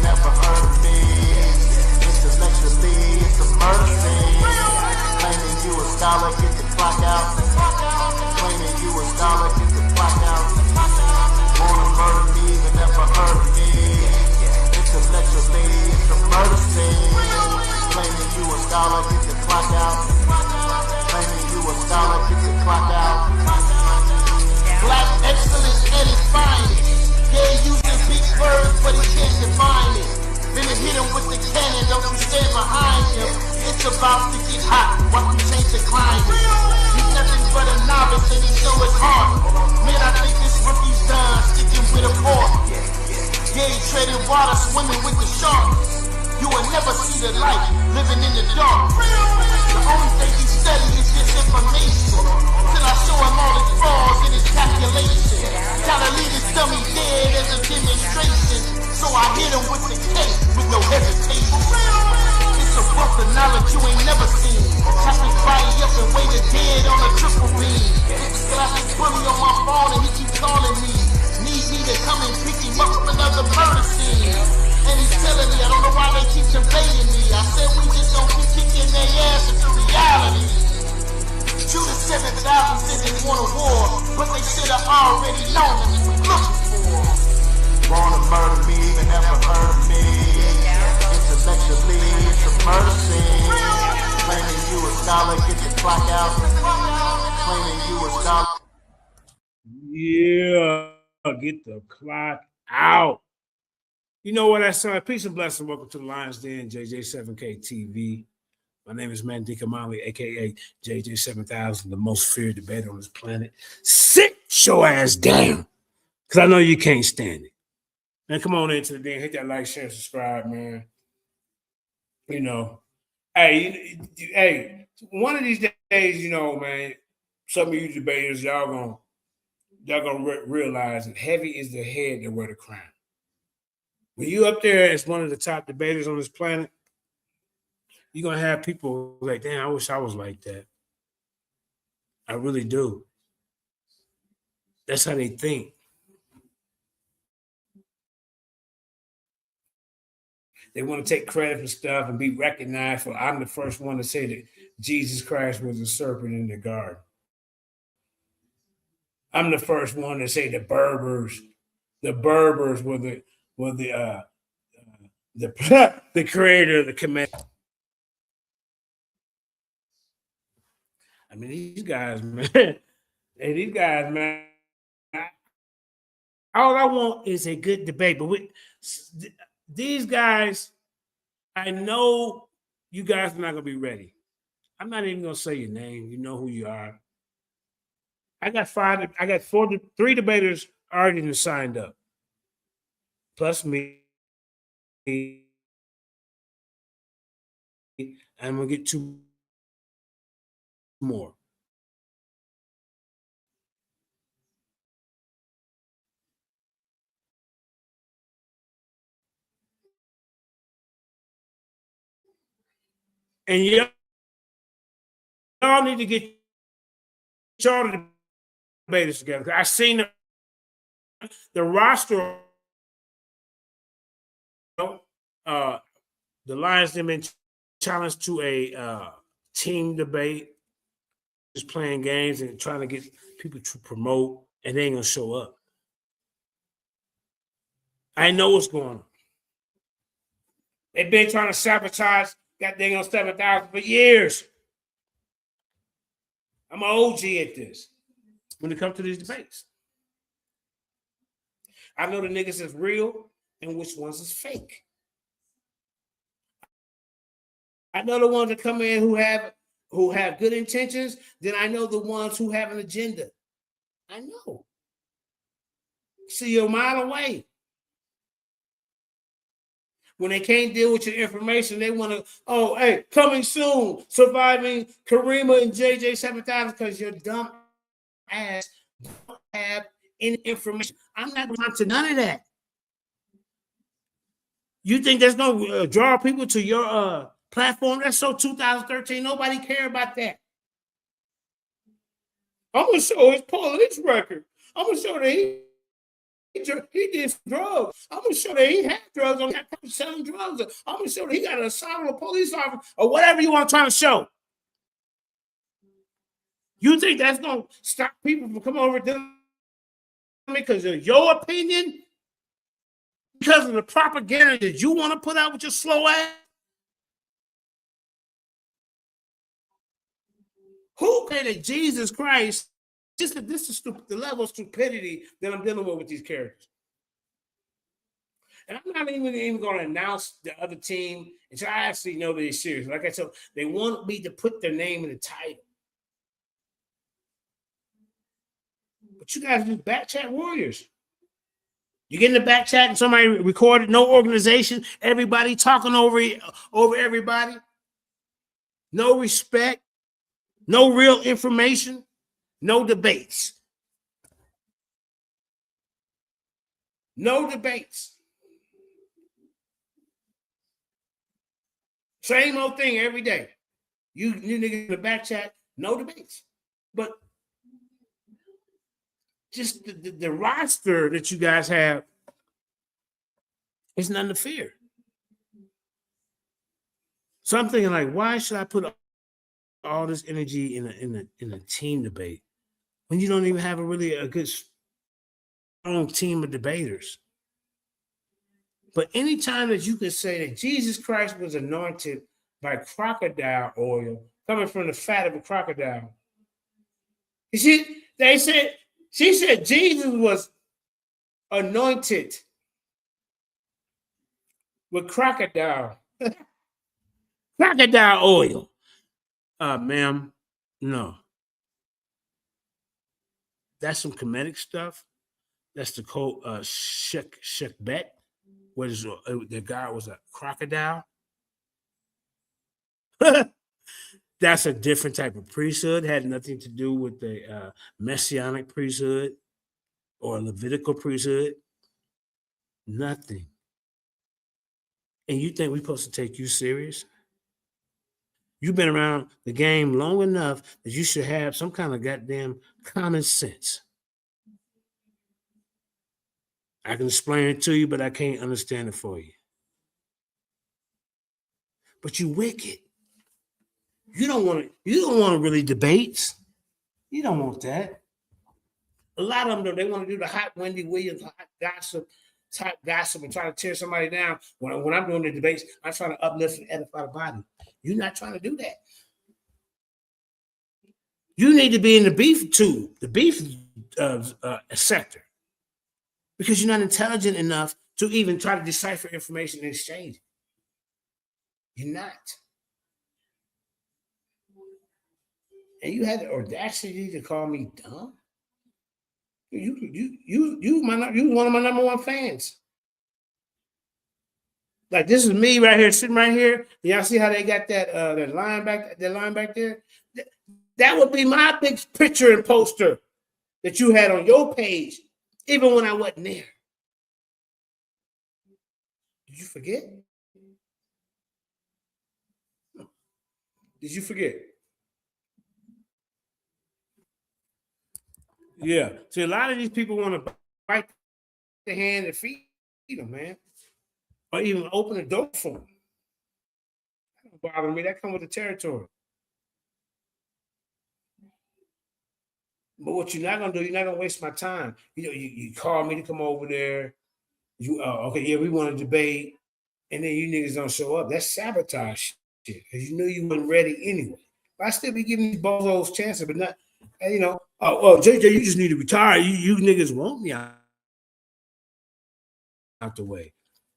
never heard of me. Intellectually, it's a murder scene. Claiming you a scholar, get the clock out. Claiming you a scholar, get the clock out. Wanna murder me, but never heard of me. Intellectually, it's a murder scene. Claiming you a scholar, get the clock out. Claiming you a scholar, get the clock out. Black excellence at its finest. Yeah, using big words, but he can't define it. Then it hit him with the cannon, don't you stand behind him. It's about to get hot, watch him change the climate. He's nothing but a novice and he show his heart. Man, I think this rookie's done, sticking with a fork. Yeah, he treading water, swimming with the sharks. You will never see the light, living in the dark. The only thing he study is just information. Till I show him all his flaws and his calculation. Gotta leave his dummy dead as a demonstration. So I hit him with the cake with no hesitation. It's a wealth of knowledge you ain't never seen. Chop his body up and weigh the dead on a triple beam. It's a classic bully on my phone and he keep calling me. Need me to come and pick him up from another murder scene. And he's telling me, I don't know why they keep conveying me. I said we just don't keep kicking their ass into reality. Judas 7,000 said they want a war, but they should have already known what we were looking for. Wanna murder me, but never heard of me. Intellectually, it's a murder scene. Claiming you a scholar, get the clock out. Claiming you a scholar. Yeah, get the clock out. You know what I said? Peace and blessing. Welcome to the Lions Den, JJ7K TV. My name is Mandy Kamali, aka JJ7000, the most feared debater on this planet. Sit your ass down, because I know you can't stand it. Man, come on into the den, hit that like, share, subscribe, man. You know, hey, one of these days, you know, man, some of you debaters, y'all gonna realize that heavy is the head that wear the crown. When you up there as one of the top debaters on this planet, you're going to have people like, damn, I wish I was like that. I really do. That's how they think. They want to take credit for stuff and be recognized for, I'm the first one to say that Jesus Christ was a serpent in the garden. I'm the first one to say the Berbers were the creator of the Kemet. I mean, these guys, man. All I want is a good debate. But these guys, I know you guys are not gonna be ready. I'm not even gonna say your name. You know who you are. I got three debaters already signed up. Plus me. I'm gonna get two more. And y'all need to get y'all debaters together. I seen the roster. The Lions have been challenged to a team debate, just playing games and trying to get people to promote, and they ain't gonna show up. I know what's going on. They've been trying to sabotage that dang on 7,000 for years. I'm an OG at this when it comes to these debates. I know the niggas is real and which ones is fake. I know the ones that come in who have good intentions. Then I know the ones who have an agenda. I know. See you a mile away. When they can't deal with your information, they want to, coming soon, surviving Karima and JJ 7000 because your dumb ass don't have any information. I'm not going to none of that. You think that's going to draw people to your platform? That's so 2013. Nobody care about that. I'm going to show his politics record. I'm going to show that he did drugs. I'm gonna show that he had drugs. I'm not selling drugs. I'm gonna show that he got an assault on a police officer or whatever you want to try to show. You think that's gonna stop people from coming over to because of your opinion? Because of the propaganda that you want to put out with your slow ass? Who said that Jesus Christ? This is the level of stupidity that I'm dealing with these characters. And I'm not even going to announce the other team until I actually know that they're serious. Like I said, they want me to put their name in the title. But you guys are just back chat warriors. You get in the back chat and somebody recorded, no organization, everybody talking over everybody, no respect, no real information, no debates. No debates. Same old thing every day. You niggas in the back chat, no debates. But just the roster that you guys have is nothing to fear. So I'm thinking, like, why should I put all this energy in a team debate when you don't even have a good strong team of debaters? But anytime that you can say that Jesus Christ was anointed by crocodile oil coming from the fat of a crocodile, you see, she said Jesus was anointed with crocodile oil. Ma'am, no. That's some Kemetic stuff. That's the code Shekbet, where the guy was a crocodile. That's a different type of priesthood. Had nothing to do with the messianic priesthood or Levitical priesthood. Nothing. And you think we're supposed to take you serious? You've been around the game long enough that you should have some kind of goddamn common sense. I can explain it to you, but I can't understand it for you. But you wicked. You don't want really debates. You don't want that. A lot of them, they want to do the hot Wendy Williams, hot gossip, and try to tear somebody down. When I'm doing the debates, I'm trying to uplift and edify the body. You're not trying to do that. You need to be in the beef sector, because you're not intelligent enough to even try to decipher information and exchange it. You're not. And you had the audacity to call me dumb. You one of my number one fans. Like, this is me right here, sitting right here. Y'all see how they got that line back there? That would be my big picture and poster that you had on your page, even when I wasn't there. Did you forget? Did you forget? Yeah. See, a lot of these people want to bite the hand and feed them, man. Or even open the door for them. That don't bother me. That comes with the territory. But what you're not gonna do, you're not gonna waste my time. You call me to come over there. Okay, yeah, we want to debate, and then you niggas don't show up. That's sabotage shit, because you knew you weren't ready anyway. But I still be giving these bozos chances, but not, JJ, you just need to retire. You niggas want me out the way.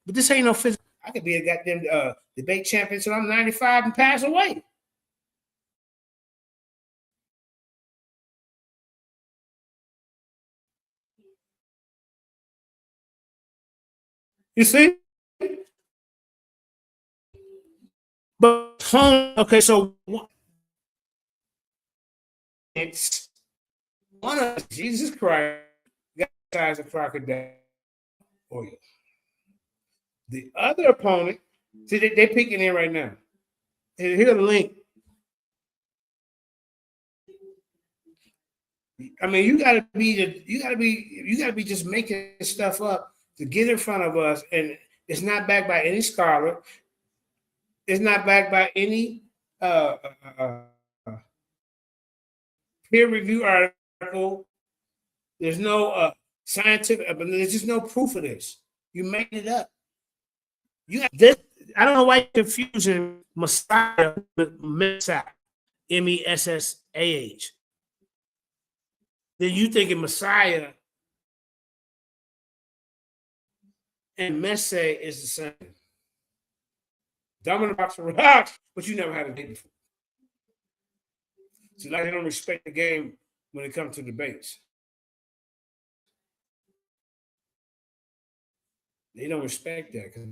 But this ain't no physical. I could be a goddamn debate champion until I'm 95 and pass away. You see? But okay, so it's one of Jesus Christ got the size of crocodile oil. The other opponent, see, they're peeking in right now. Here's the link. I mean, you gotta be just making stuff up to get in front of us, and it's not backed by any scholar. It's not backed by any uh, uh, uh, peer review article. There's no scientific, but there's just no proof of this. You made it up. You got this. I don't know why you're confusing Messiah with Messiah, Messaah. Then you thinking Messiah and Messiah is the same. Dumb in a box of rocks, but you never had a date before. So like they don't respect the game when it comes to debates. They don't respect that because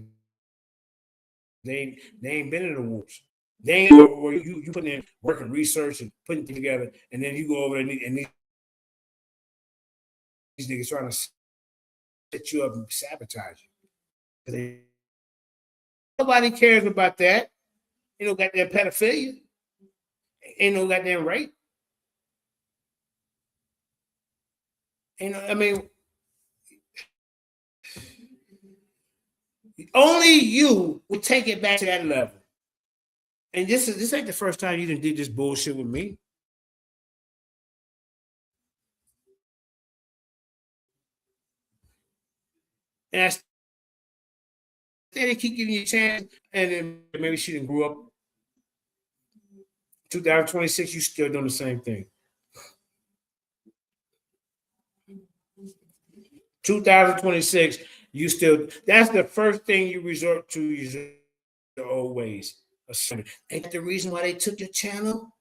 they ain't been in the wars. They ain't where you putting in work and research and putting things together, and then you go over and these niggas trying to set you up and sabotage you. Nobody cares about that. Ain't no goddamn pedophilia. Ain't no goddamn rape. Ain't no, I mean, only you would take it back to that level. And this ain't the first time you done did this bullshit with me. And I they keep giving you a chance, and then maybe she didn't grow up. 2026, you still doing the same thing. 2026, you still. That's the first thing you resort to. Your old ways. Ain't that the reason why they took your channel?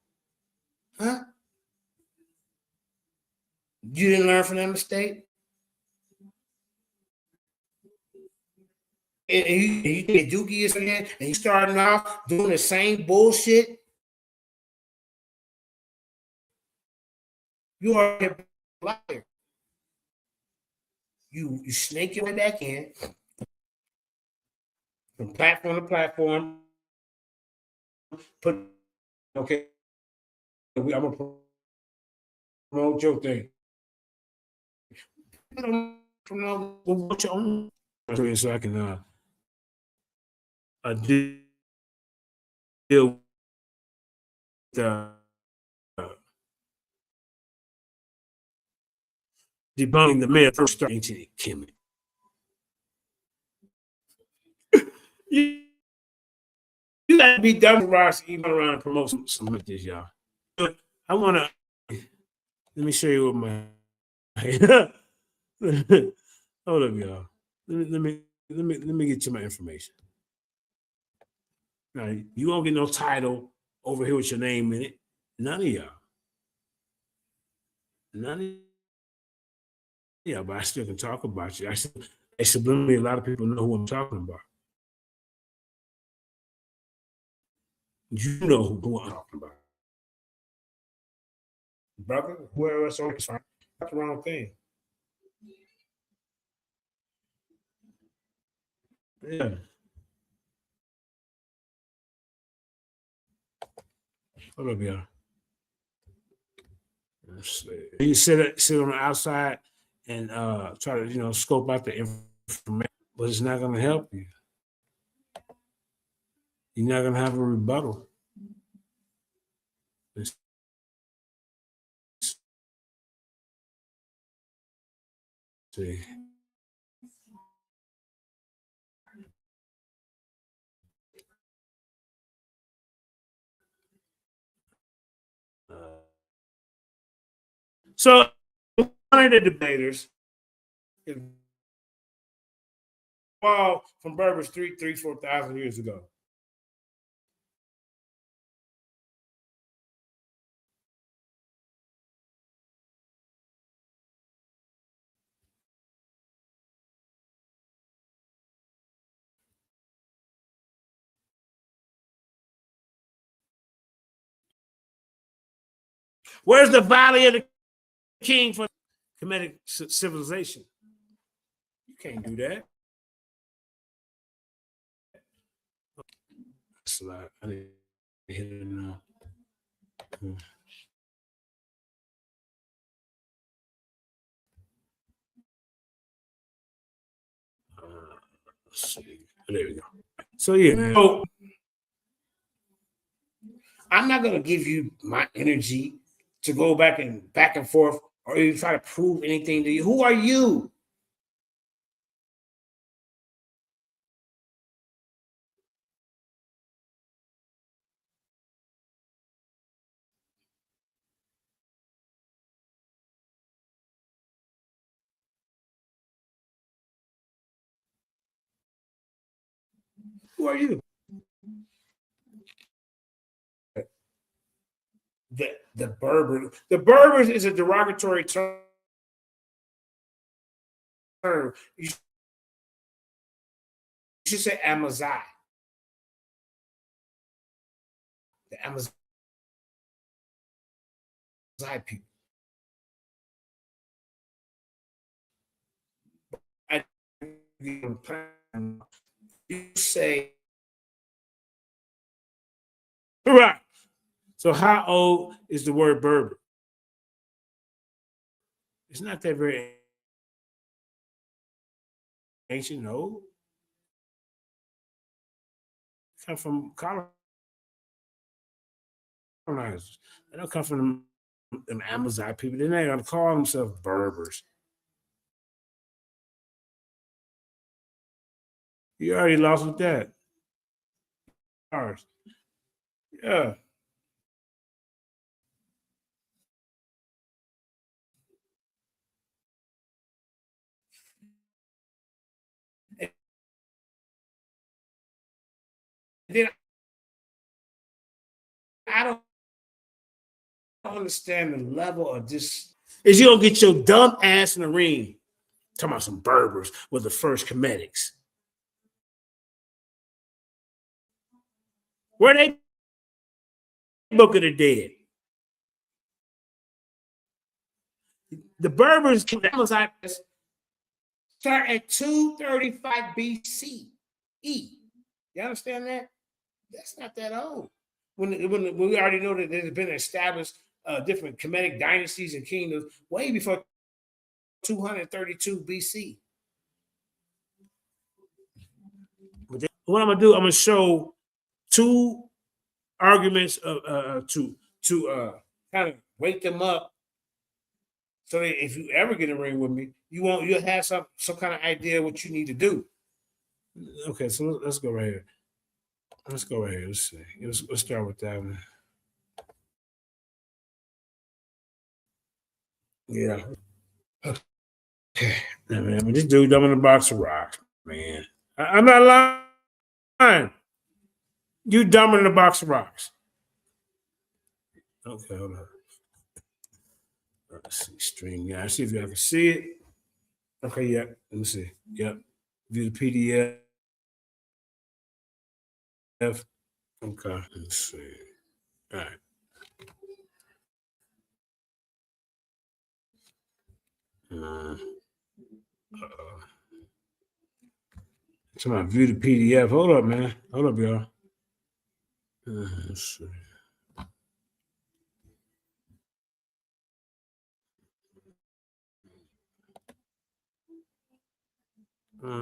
Huh? You didn't learn from that mistake? And you think Dookie is again, and you starting off doing the same bullshit? You are a liar. You snake your way back in from platform to platform. Put okay. I'm gonna promote your thing. Promote your own so I can deal with debunking the man first starting to Kemet. You gotta be dumb Ross even around and promote some of this, y'all. I wanna let me show you what my hold up, y'all. Let me get you my information. Now, you won't get no title over here with your name in it. None of y'all. None of y'all, but I still can talk about you. Subliminally, a lot of people know who I'm talking about. You know who I'm talking about. Brother, whoever else on fine. That's the wrong thing. Yeah. Hold up, y'all. You sit on the outside and try to scope out the information, but it's not going to help you. You're not going to have a rebuttal. See. So one of the debaters from Berbers 4,000 years ago. Where's the Valley of the King for Kemetic civilization? You can't do that. That's a lot. I didn't hit it now. Let's see. There we go. So yeah, man. So I'm not gonna give you my energy to go back and forth or even try to prove anything to you. Who are you? Who are you? The Berbers. The Berbers is a derogatory term. You should say Amazai. The Amazai people. I, you say right. So how old is the word Berber? It's not that very ancient, no. It comes from colonizers. They don't come from them Amazon people. They're not gonna call themselves Berbers. You already lost with that. Ours. Yeah. And then I don't understand the level of this. Is you gonna get your dumb ass in the ring talking about some Berbers with the first Kemetics. Where they Book of the Dead? The Berbers start at 235 BCE. You understand that? That's not that old. When we already know that there's been established different Kemetic dynasties and kingdoms way before 232 BC. What I'm gonna do, I'm gonna show two arguments to kind of wake them up, so that if you ever get in a ring with me, you'll have some kind of idea what you need to do. Okay, so let's go right here. Let's go right here. Let's see. Let's start with that one. Yeah. Okay. I mean, this dude dumbing a box of rocks, man. I'm not lying. You dumbing a box of rocks. Okay, hold on. Let's see. Stream. Yeah, I see if y'all can see it. Okay, yeah. Let me see. Yep. View the PDF. Okay. Let's see. All right. Somebody view the PDF. Hold up, man. Hold up, y'all. Let's see.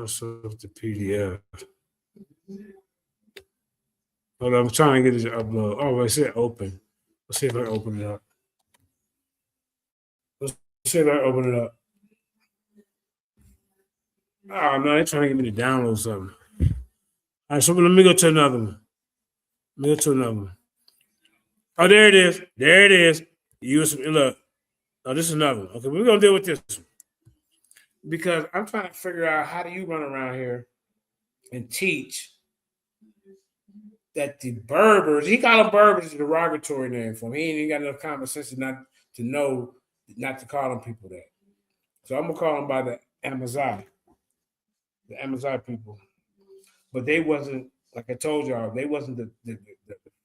So the PDF. Hold on, I'm trying to get it to upload. Oh, I said open. Let's see if I open it up. Let's see if I open it up. Oh no, they're trying to get me to download something. All right, so let me go to another one. Let me go to another one. Oh, there it is. There it is. Look. Oh, this is another one. Okay, we're gonna deal with this one. Because I'm trying to figure out how do you run around here and teach that the Berbers, he called them Berbers, a derogatory name for him. He ain't even got enough common sense not to know not to call them people that. So I'm gonna call them by the Amazon people. But they wasn't, like I told y'all, they wasn't the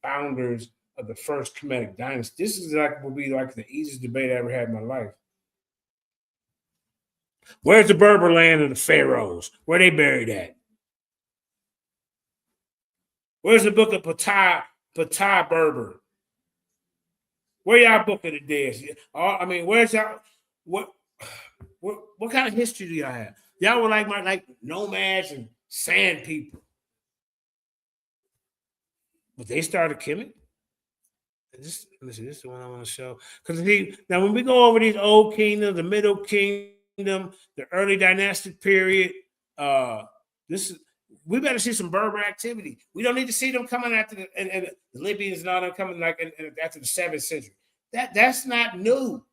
founders of the first Kemetic dynasty. This is like will be like the easiest debate I ever had in my life. Where's the Berber land of the pharaohs? Where they buried at? Where's the book of Ptah Berber? Where y'all book of the dead? I mean, where's y'all? What kind of history do y'all have? Y'all were like nomads and sand people. But they started Kemet. This is the one I want to show. Because now when we go over these old kingdoms, the middle kingdom, the early dynastic period, this is we better see some Berber activity. We don't need to see them coming after the Libyans and all them coming like after the 7th century. That's not new.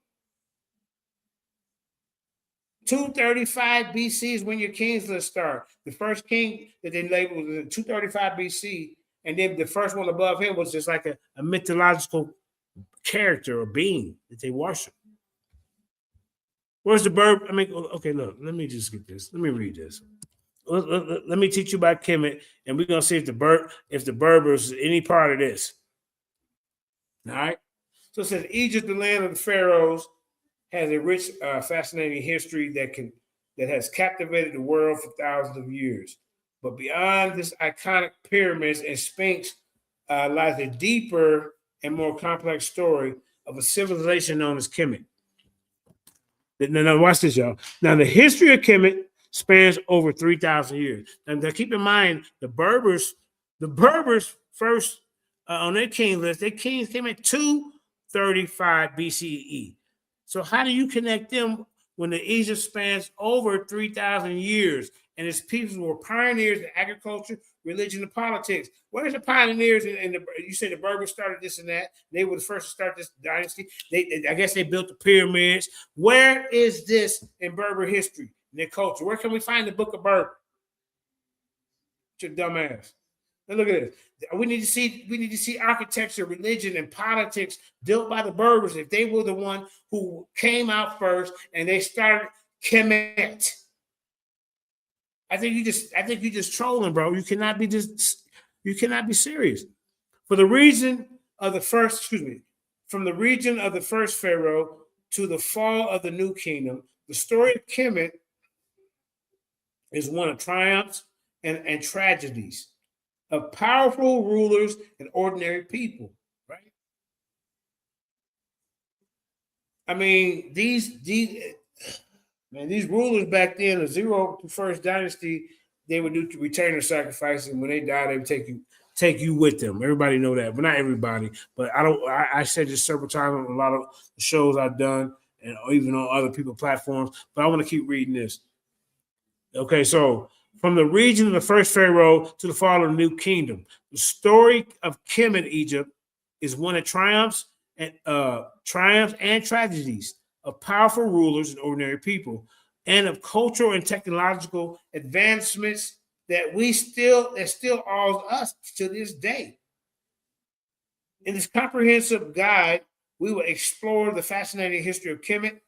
235 BC is when your kings list start. The first king that they labeled was in 235 BC, and then the first one above him was just like a mythological character or being that they worship. Where's the Berber? I mean, okay, look, let me just get this. Let me read this. Let me teach you about Kemet, and we're gonna see if the Berbers is any part of this. All right. So it says Egypt, the land of the pharaohs, has a rich, fascinating history that has captivated the world for thousands of years. But beyond this iconic pyramids and Sphinx lies a deeper and more complex story of a civilization known as Kemet. Now watch this, y'all. Now, the history of Kemet spans over 3,000 years. And keep in mind, the Berbers first on their king list, their kings came at 235 BCE. So how do you connect them when the Egypt spans over 3,000 years and its people were pioneers in agriculture, religion, and politics? Where's the pioneers? You say the Berbers started this and that. They were the first to start this dynasty. I guess they built the pyramids. Where is this in Berber history, in their culture? Where can we find the Book of Berber? Your dumb ass. Now look at this. We need to see architecture, religion, and politics built by the Berbers. If they were the one who came out first and they started Kemet. I think you just trolling, bro. You cannot be serious. From the region of the first pharaoh to the fall of the new kingdom, the story of Kemet is one of triumphs and tragedies, of powerful rulers and ordinary people, right? I mean, these rulers back then, the 0 to 1st dynasty, they would do retainer sacrifice, and when they die, they would take you with them. Everybody know that, but not everybody. But I said this several times on a lot of shows I've done, and even on other people's platforms. But I want to keep reading this. Okay, so from the region of the first pharaoh to the fall of the new kingdom, the story of Kemet, Egypt, is one of triumphs and tragedies, of powerful rulers and ordinary people, and of cultural and technological advancements that still awes us to this day. In this comprehensive guide, we will explore the fascinating history of Kemet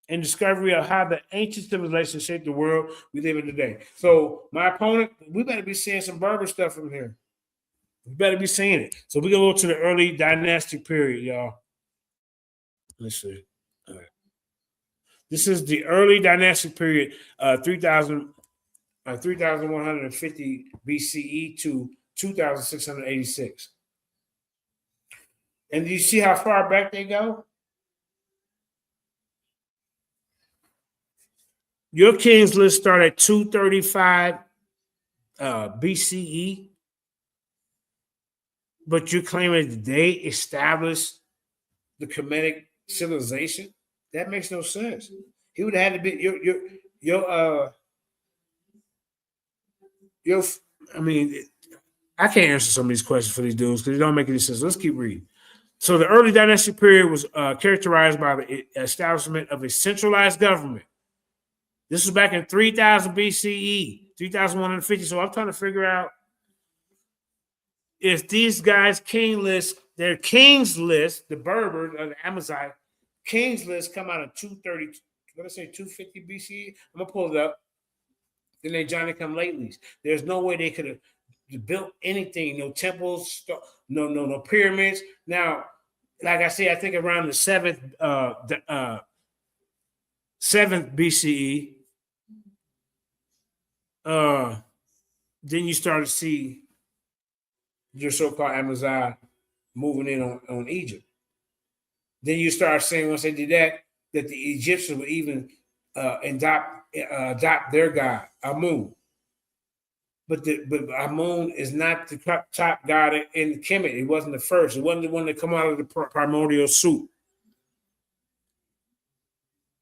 and discovery of how the ancient civilization shaped the world we live in today. So my opponent, we better be seeing some Berber stuff from here. We better be seeing it. So we're going to go to the early dynastic period, y'all. Let's see. All right. This is the early dynastic period, 3150 BCE to 2686. And do you see how far back they go? Your kings list start at 235 BCE, but you're claiming that they established the Kemetic civilization? That makes no sense. He would have had to be your I mean, I can't answer some of these questions for these dudes because they don't make any sense. Let's keep reading. So the early dynastic period was characterized by the establishment of a centralized government. This was back in 3000 BCE, 3150. So I'm trying to figure out if these guys' their kings list, the Berbers or the Amazigh kings list come out of 230, what did I say, 250 BCE? I'm gonna pull it up. Then they Johnny come latelys. There's no way they could have built anything, no temples, no pyramids. Now, like I say, I think around the seventh BCE, then you start to see your so-called Amazigh moving in on Egypt. Then you start seeing once they did that the Egyptians would even and adopt their god, Amun. But Amun is not the top god in Kemet. It wasn't the first. It wasn't the one that come out of the primordial soup.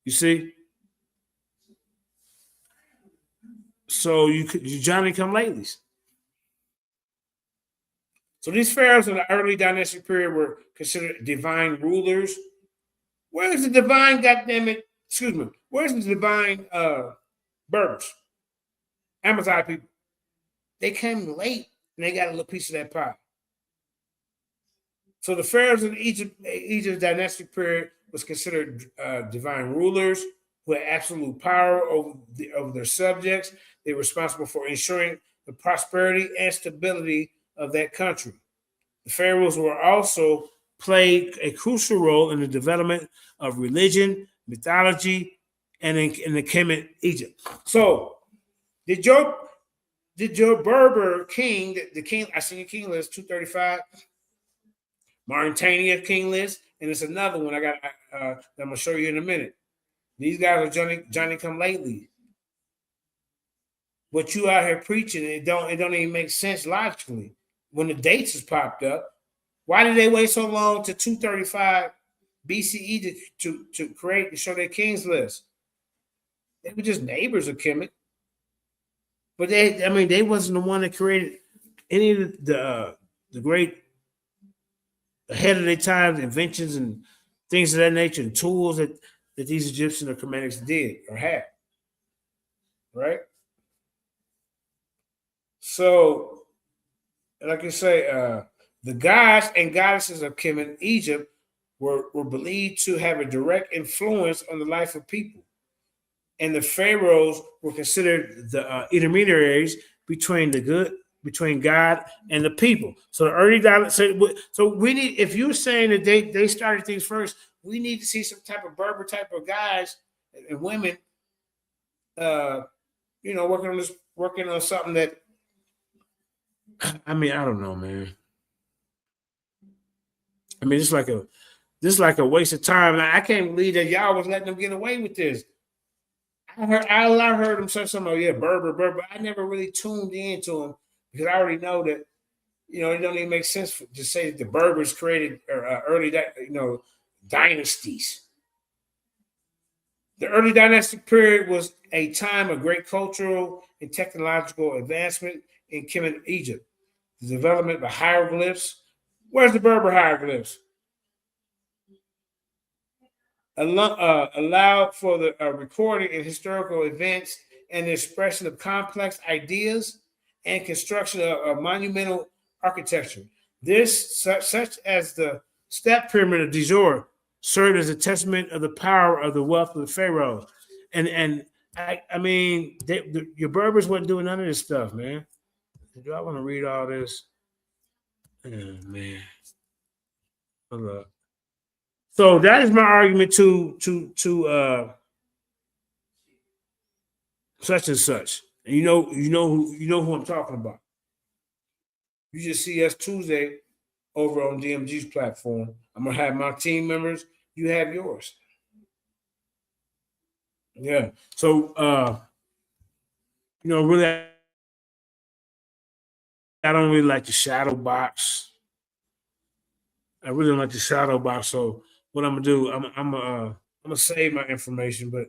You see? So you Johnny come latelys. So these pharaohs in the early dynastic period were considered divine rulers. Where's the divine, goddammit, excuse me, where's the divine Berbers? Amazon people. They came late and they got a little piece of that pie. So the pharaohs in Egypt's dynastic period was considered divine rulers who had absolute power over their subjects. They were responsible for ensuring the prosperity and stability of that country. The pharaohs were also played a crucial role in the development of religion, mythology, and in the Kemet, Egypt. So, did your Berber king, the king, I see your king list 235, Mauritania king list, and it's another one that I'm gonna show you in a minute. These guys are Johnny come lately. What you out here preaching, it don't even make sense logically. When the dates is popped up, why did they wait so long to 235 BCE to create and show their kings list? They were just neighbors of Kemet. But they wasn't the one that created any of the great ahead of their time inventions and things of that nature and tools that these Egyptian or Kemetics did or had. Right? So, like I say, the gods and goddesses of Kemet, Egypt, were believed to have a direct influence on the life of people. And the pharaohs were considered the intermediaries between God and the people. So the early so we need, if you're saying that they started things first, we need to see some type of Berber type of guys and women, working on something that, I mean, I don't know, man. I mean, this is like a waste of time. I can't believe that y'all was letting them get away with this. I heard them say something, Berber. I never really tuned into them because I already know that, it don't even make sense to say that the Berbers created early, dynasties. The early dynastic period was a time of great cultural and technological advancement in Kemet, Egypt. The development of hieroglyphs. Where's the Berber hieroglyphs? Allowed for the recording and historical events and the expression of complex ideas and construction of monumental architecture. This, such as the step pyramid of Djour, served as a testament of the power of the wealth of the pharaohs. And I mean, your Berbers wasn't doing none of this stuff, man. Do I want to read all this? Oh, man. Hold up. So that is my argument to such and such. And you know who I'm talking about. You just see us Tuesday over on DMG's platform. I'm gonna have my team members. You have yours. Yeah. So really, I don't really like the shadow box. I really don't like the shadow box. So what I'm gonna do, I'm gonna save my information, but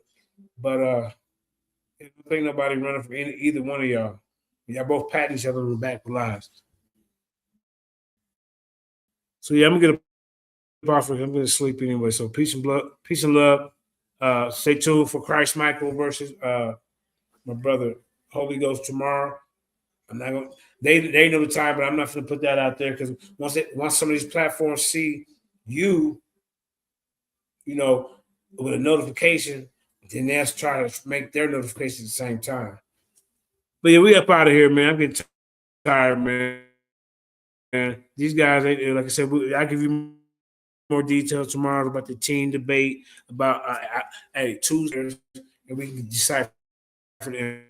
I don't think nobody running for either one of y'all. Y'all both patting each other in the back for lives. So yeah, I'm gonna get a off. I'm gonna sleep anyway. So peace and love. Stay tuned for Christ Michael versus my brother Holy Ghost tomorrow. I'm not gonna. They know the time, but I'm not gonna put that out there because once some of these platforms see you, with a notification, then they'll try to make their notifications at the same time. But yeah, we up out of here, man. I'm getting tired, man. These guys, like I said, I'll give you more details tomorrow about the team debate, about Tuesday, and we can decide for the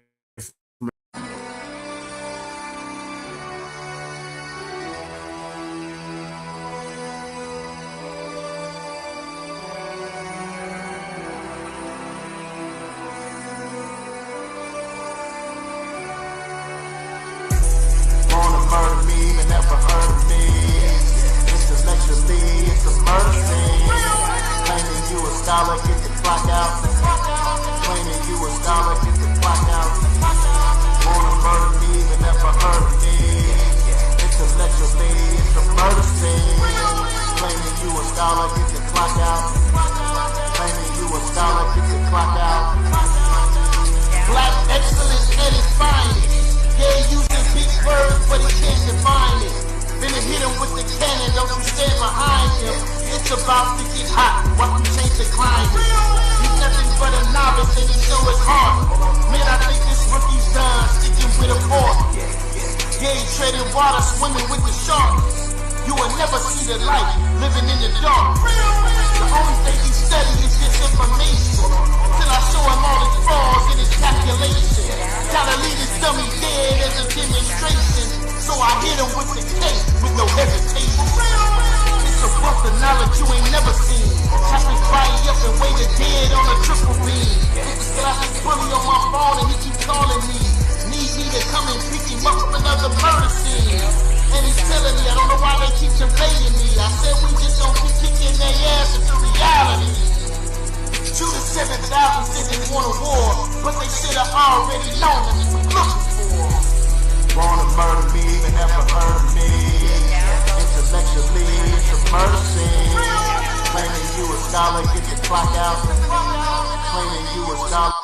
Intellectually, it's a murder scene. Claiming you a scholar, get the clock out. Claiming you a scholar, get the clock out. Wanna murder me, but never heard me. Intellectually, it's a murder scene. Claiming you a scholar, get the clock out. Claiming you a scholar, get the clock out. Black excellence at its finest. Yeah, using big words, but he can't define it. Then it hit him with the cannon, don't you stand behind him. It's about to get hot, watch him change the climate. He's nothing but a novice and he show his heart. Man, I think this rookie's done, sticking with a fork. Yeah, he treading water, swimming with the sharks. You will never see the light, living in the dark. The only thing he study is just information. Till I show him all his flaws and his calculation. Gotta leave his dummy dead as a demonstration. So I hit him with the cake with no hesitation. It's a wealth of knowledge you ain't never seen. Chop his body up and weigh the dead on a triple beam. Got this bully on my phone and he keep calling me. Need me to come and pick him up from another murder scene. And he's telling me, I don't know why they keep surveilling me. I said we just don't keep kicking their ass into reality. Shoot the 7,000 said they want a war, but they should have already known that's what we're looking for. Wanna murder me, but never heard me. Intellectually, it's a murder scene. Claiming you a scholar, get the clock out. Claiming you a scholar.